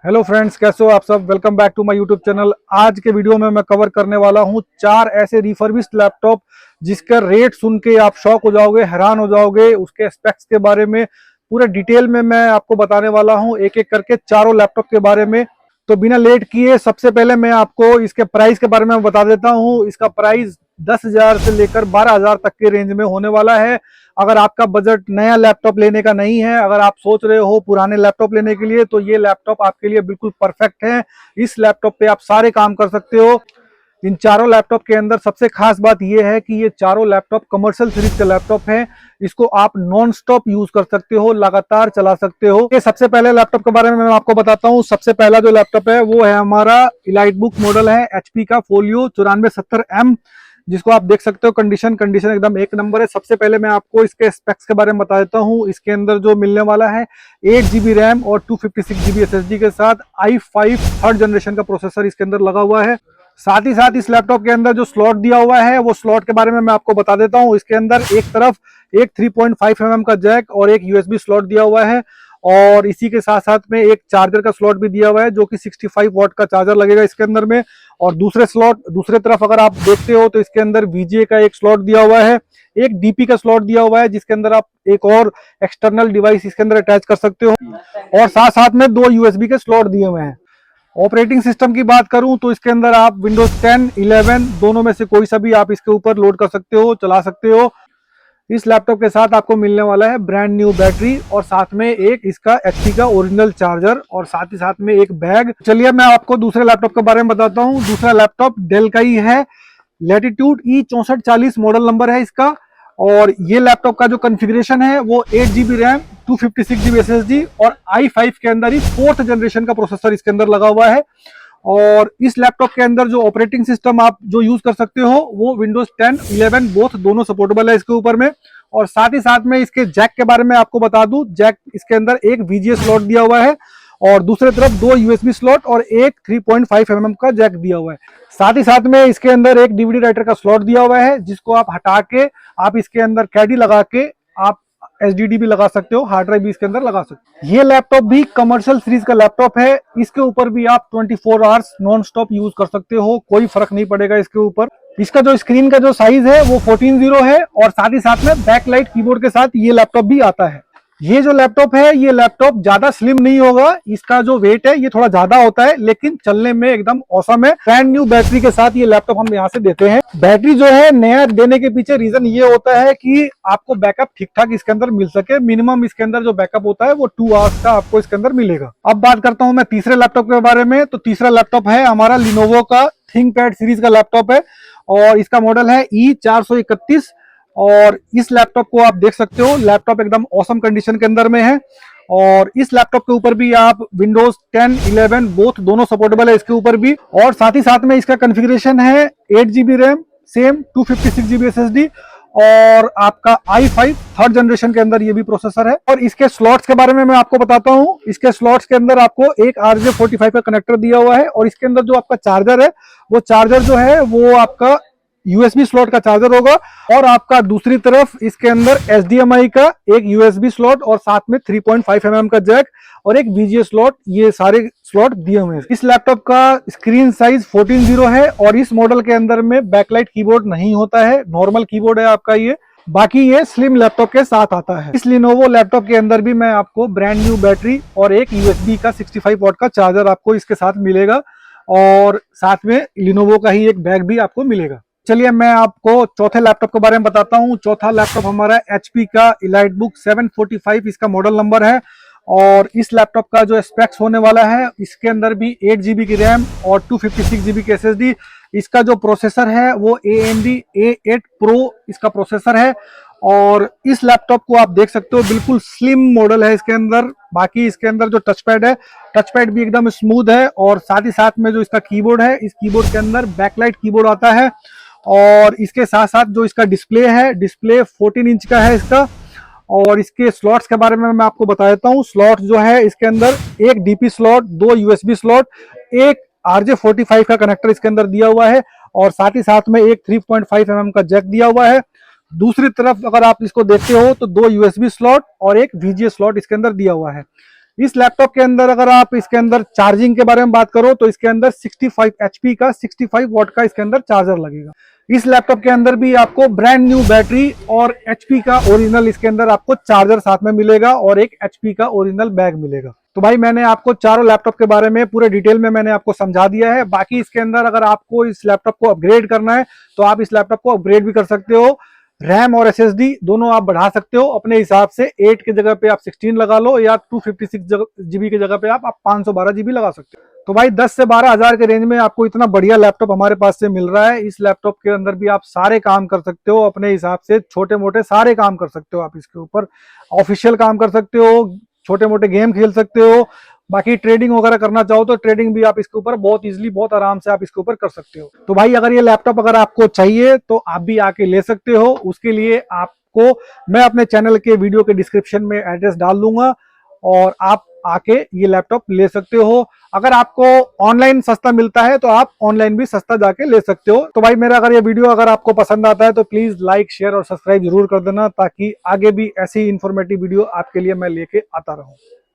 Hello friends, कैसे हो आप सब। Welcome back to my YouTube channel. आज के वीडियो में मैं कवर करने वाला हूं 4 ऐसे रिफर्बिश्ड लैपटॉप जिसका रेट सुन के आप शॉक हो जाओगे, हैरान हो जाओगे। उसके स्पेक्स के बारे में पूरे डिटेल में मैं आपको बताने वाला हूं, एक एक करके चारों लैपटॉप के बारे में। तो बिना लेट किए सबसे पहले मैं आपको इसके प्राइस के बारे में बता देता हूं। इसका प्राइस 10,000 से लेकर 12,000 तक के रेंज में होने वाला है। अगर आपका बजट नया लैपटॉप लेने का नहीं है, अगर आप सोच रहे हो पुराने लैपटॉप लेने के लिए, तो ये लैपटॉप आपके लिए बिल्कुल परफेक्ट है। इस लैपटॉप पे आप सारे काम कर सकते हो। इन चारों लैपटॉप के अंदर सबसे खास बात यह है कि ये चारों लैपटॉप कमर्शियल सीरीज के लैपटॉप हैं। इसको आप नॉन स्टॉप यूज कर सकते हो, लगातार चला सकते हो। ये सबसे पहले लैपटॉप के बारे में मैं आपको बताता हूँ। सबसे पहला जो लैपटॉप है वो है हमारा इलाइटबुक मॉडल है, एचपी का फोलियो 9470M, जिसको आप देख सकते हो। कंडीशन एकदम एक नंबर है। सबसे पहले मैं आपको इसके स्पेक्स के बारे में बता देता हूँ। इसके अंदर जो मिलने वाला है 8GB रैम और 256GB SSD के साथ i5 थर्ड जनरेशन का प्रोसेसर इसके अंदर लगा हुआ है। साथ ही साथ इस लैपटॉप के अंदर जो स्लॉट दिया हुआ है वो स्लॉट के बारे में मैं आपको बता देता हूँ। इसके अंदर एक तरफ एक 3.5 mm का जैक और एक USB स्लॉट दिया हुआ है, और इसी के साथ साथ में एक चार्जर का स्लॉट भी दिया हुआ है, जो कि 65 वॉट का चार्जर लगेगा इसके अंदर में। और दूसरे तरफ अगर आप देखते हो तो इसके अंदर VGA का एक स्लॉट दिया हुआ है, एक DP का स्लॉट दिया हुआ है, जिसके अंदर आप एक और एक्सटर्नल डिवाइस इसके अंदर अटैच कर सकते हो, और साथ साथ में 2 USB के स्लॉट दिए हुए हैं। ऑपरेटिंग सिस्टम की बात करूं तो इसके अंदर आप विंडोज 10, 11 दोनों में से कोई सा भी आप इसके ऊपर लोड कर सकते हो, चला सकते हो। इस लैपटॉप के साथ आपको मिलने वाला है ब्रांड न्यू बैटरी, और साथ में एक इसका HP का ओरिजिनल चार्जर, और साथ ही साथ में एक बैग। चलिए मैं आपको दूसरे लैपटॉप के बारे में बताता हूँ। दूसरा लैपटॉप डेल का ही है, लैटिट्यूड E6440 मॉडल नंबर है इसका। और ये लैपटॉप का जो कॉन्फ़िगरेशन है वो 8GB रैम, 256GB SSD और i5 के अंदर ही 4th जनरेशन का प्रोसेसर इसके अंदर लगा हुआ है। और इस लैपटॉप के अंदर जो ऑपरेटिंग सिस्टम आप जो यूज कर सकते हो वो विंडोज 10, 11 बोथ दोनों सपोर्टेबल है इसके ऊपर में। और साथ ही साथ में इसके जैक के बारे में आपको बता दूं, जैक इसके अंदर एक VGA स्लॉट दिया हुआ है, और दूसरे तरफ 2 USB स्लॉट और एक 3.5 mm का जैक दिया हुआ है। साथ ही साथ में इसके अंदर एक DVD राइटर का स्लॉट दिया हुआ है, जिसको आप हटा के आप इसके अंदर कैडी लगा के आप SSD भी लगा सकते हो, हार्ड ड्राइव भी इसके अंदर लगा सकते हो। ये लैपटॉप भी कमर्शियल सीरीज का लैपटॉप है। इसके ऊपर भी आप 24 आवर्स नॉन स्टॉप यूज कर सकते हो, कोई फर्क नहीं पड़ेगा इसके ऊपर। इसका जो स्क्रीन का जो साइज है वो 14:0 है, और साथ ही साथ में बैकलाइट कीबोर्ड के साथ ये लैपटॉप भी आता है। ये जो लैपटॉप है ये लैपटॉप ज्यादा स्लिम नहीं होगा। इसका जो वेट है ये थोड़ा ज्यादा होता है, लेकिन चलने में एकदम औसम है। ब्रांड न्यू बैटरी के साथ ये लैपटॉप हम यहाँ से देते हैं। बैटरी जो है नया देने के पीछे रीजन ये होता है कि आपको बैकअप ठीक ठाक इसके अंदर मिल सके। मिनिमम इसके अंदर जो बैकअप होता है वो 2 आवर्स का आपको इसके अंदर मिलेगा। अब बात करता हूँ मैं तीसरे लैपटॉप के बारे में। तो तीसरा लैपटॉप है हमारा लिनोवो का थिंकपैड सीरीज का लैपटॉप है, और इसका मॉडल है E431। और इस लैपटॉप को आप देख सकते हो, लैपटॉप एकदम ऑसम कंडीशन के अंदर में है। और इस लैपटॉप के ऊपर भी आप विंडोज 10, 11 बोथ दोनों सपोर्टेबल है इसके ऊपर भी। और साथ ही साथ में इसका कॉन्फ़िगरेशन है 8GB RAM, same 256GB SSD, और आपका i5 थर्ड जनरेशन के अंदर ये भी प्रोसेसर है। और इसके स्लॉट्स के बारे में मैं आपको बताता हूँ। इसके स्लॉट्स के अंदर आपको एक RJ45 का कनेक्टर दिया हुआ है, और इसके अंदर जो आपका चार्जर है वो चार्जर जो है वो आपका USB स्लॉट का चार्जर होगा। और आपका दूसरी तरफ इसके अंदर HDMI का एक USB स्लॉट, और साथ में 3.5 mm का जैक और एक VGA स्लॉट, ये सारे स्लॉट दिए हुए हैं। इस लैपटॉप का स्क्रीन साइज 14:0 है, और इस मॉडल के अंदर में बैकलाइट कीबोर्ड नहीं होता है, नॉर्मल कीबोर्ड है आपका ये। बाकी ये स्लिम लैपटॉप के साथ आता है। इस लिनोवो लैपटॉप के अंदर भी मैं आपको ब्रांड न्यू बैटरी और एक USB का 65 वॉट का चार्जर आपको इसके साथ मिलेगा, और साथ में लिनोवो का ही एक बैग भी आपको मिलेगा। चलिए मैं आपको चौथे लैपटॉप के बारे में बताता हूँ। चौथा लैपटॉप हमारा HP का इलाइटबुक 745 इसका मॉडल नंबर है। और इस लैपटॉप का जो स्पेक्स होने वाला है, इसके अंदर भी 8GB की रैम और 256GB की SSD। इसका जो प्रोसेसर है वो AMD A8 Pro इसका प्रोसेसर है। और इस लैपटॉप को आप देख सकते हो, बिल्कुल स्लिम मॉडल है इसके अंदर। बाकी इसके अंदर जो टच पैड है, टच पैड भी एकदम स्मूथ है, और साथ ही साथ में जो इसका कीबोर्ड है, इस कीबोर्ड के अंदर बैकलाइट कीबोर्ड आता है। और इसके साथ साथ जो इसका डिस्प्ले है, डिस्प्ले 14 इंच का है इसका। और इसके स्लॉट्स के बारे में मैं आपको बता देता हूँ। स्लॉट जो है इसके अंदर एक DP स्लॉट, 2 USB स्लॉट, एक RJ45 का कनेक्टर इसके अंदर दिया हुआ है, और साथ ही साथ में एक 3.5 mm का जैक दिया हुआ है। दूसरी तरफ अगर आप इसको देखते हो तो 2 USB स्लॉट और एक VGA स्लॉट इसके अंदर दिया हुआ है। इस लैपटॉप के अंदर अगर आप इसके अंदर चार्जिंग के बारे में बात करो तो इसके अंदर 65 HP का 65 वॉट का इसके अंदर चार्जर लगेगा। इस लैपटॉप के अंदर भी आपको ब्रांड न्यू बैटरी और HP का ओरिजिनल इसके अंदर आपको चार्जर साथ में मिलेगा और एक HP का ओरिजिनल बैग मिलेगा। तो भाई मैंने आपको चारों लैपटॉप के बारे में पूरे डिटेल में मैंने आपको समझा दिया है। बाकी इसके अंदर अगर आपको इस लैपटॉप को अपग्रेड करना है तो आप इस लैपटॉप को अपग्रेड भी कर सकते हो। रैम और SSD दोनों आप बढ़ा सकते हो अपने हिसाब से। 8 की जगह पे आप 16 लगा लो या 256 GB की जगह पे आप 512 GB लगा सकते हो। तो भाई 10 से 12 हजार के रेंज में आपको इतना बढ़िया लैपटॉप हमारे पास से मिल रहा है। इस लैपटॉप के अंदर भी आप सारे काम कर सकते हो अपने हिसाब से, छोटे मोटे सारे काम कर सकते हो आप इसके ऊपर। ऑफिशियल काम कर सकते हो, छोटे मोटे गेम खेल सकते हो, बाकी ट्रेडिंग वगैरह करना चाहो तो ट्रेडिंग भी आप इसके ऊपर बहुत इजीली बहुत आराम से आप इसके ऊपर कर सकते हो। तो भाई अगर ये लैपटॉप अगर आपको चाहिए तो आप भी आके ले सकते हो। उसके लिए आपको मैं अपने चैनल के वीडियो के डिस्क्रिप्शन में एड्रेस डाल दूंगा और आप आके ये लैपटॉप ले सकते हो। अगर आपको ऑनलाइन सस्ता मिलता है तो आप ऑनलाइन भी सस्ता जाके ले सकते हो। तो भाई मेरा अगर ये वीडियो अगर आपको पसंद आता है तो प्लीज लाइक शेयर और सब्सक्राइब जरूर कर देना ताकि आगे भी ऐसी इंफॉर्मेटिव वीडियो आपके लिए मैं लेके आता रहूं।